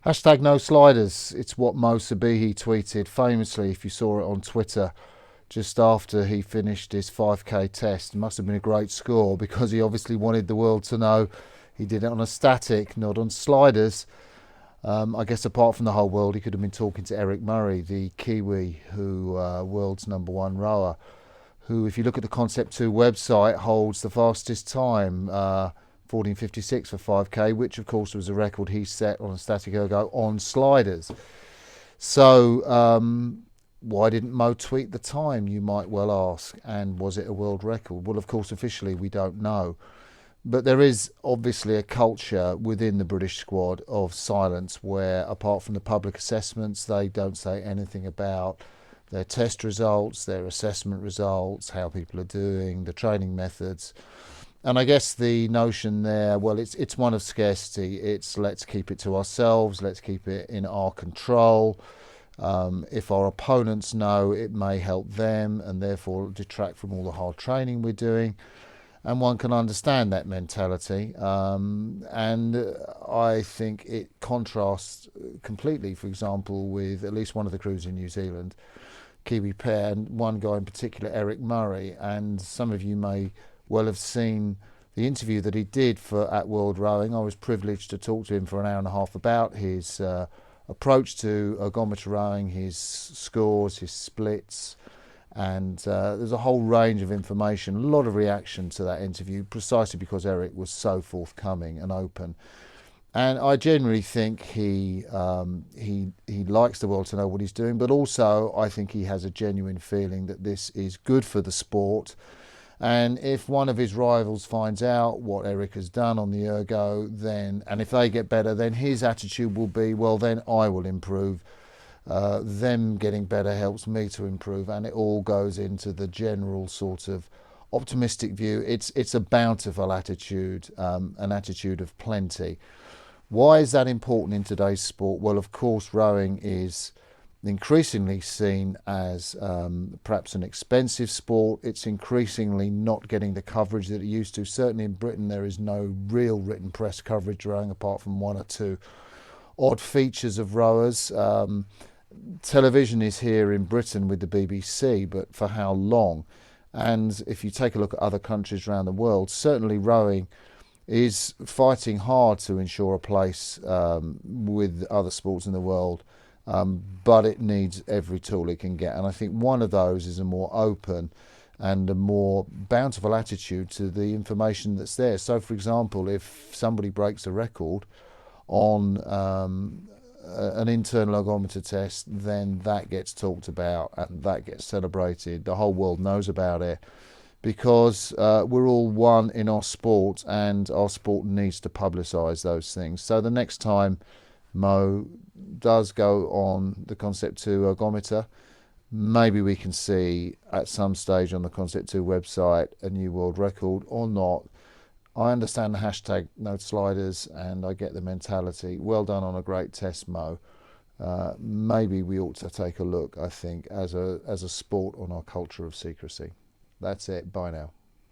Hashtag no sliders. It's what Mo Sabihi tweeted famously, if you saw it on Twitter, just after he finished his 5K test. It must have been a great score because he obviously wanted the world to know he did it on a static, not on sliders. I guess apart from the whole world, he could have been talking to Eric Murray, the Kiwi, who world's number one rower, who, if you look at the Concept 2 website, holds the fastest time, 14:56 for 5K, which of course was a record he set on a static ergo on sliders. So, why didn't Mo tweet the time, you might well ask? And was it a world record? Well, of course, officially we don't know. But there is obviously a culture within the British squad of silence where, apart from the public assessments, they don't say anything about their test results, their assessment results, how people are doing, the training methods. And I guess the notion there, well, it's one of scarcity. It's let's keep it to ourselves, let's keep it in our control. If our opponents know, it may help them and therefore detract from all the hard training we're doing. And one can understand that mentality. And I think it contrasts completely, for example, with at least one of the crews in New Zealand, Kiwi pair, and one guy in particular, Eric Murray. And some of you may well have seen the interview that he did for at World Rowing. I was privileged to talk to him for an hour and a half about his approach to ergometer rowing, his scores, his splits, and there's a whole range of information, a lot of reaction to that interview, precisely because Eric was so forthcoming and open. And I generally think he likes the world to know what he's doing, but also I think he has a genuine feeling that this is good for the sport. And if one of his rivals finds out what Eric has done on the ergo, then, and if they get better, then his attitude will be, well, then I will improve. Them getting better helps me to improve, and it all goes into the general sort of optimistic view. It's a bountiful attitude, an attitude of plenty. Why is that important in today's sport? Well, of course, rowing is increasingly seen as perhaps an expensive sport. It's increasingly not getting the coverage that it used to. Certainly in Britain, there is no real written press coverage rowing apart from one or two odd features of rowers. Television is here in Britain with the BBC, but for how long? And if you take a look at other countries around the world, certainly rowing is fighting hard to ensure a place with other sports in the world, but it needs every tool it can get. And I think one of those is a more open and a more bountiful attitude to the information that's there. So, for example, if somebody breaks a record on an internal ergometer test, then that gets talked about and that gets celebrated. The whole world knows about it because we're all one in our sport, and our sport needs to publicise those things. So the next time Mo does go on the Concept 2 ergometer, maybe we can see at some stage on the Concept 2 website a new world record or not. I understand the hashtag no sliders and I get the mentality. Well done on a great test, Mo. Maybe we ought to take a look, I think, as a sport, on our culture of secrecy. That's it. Bye now.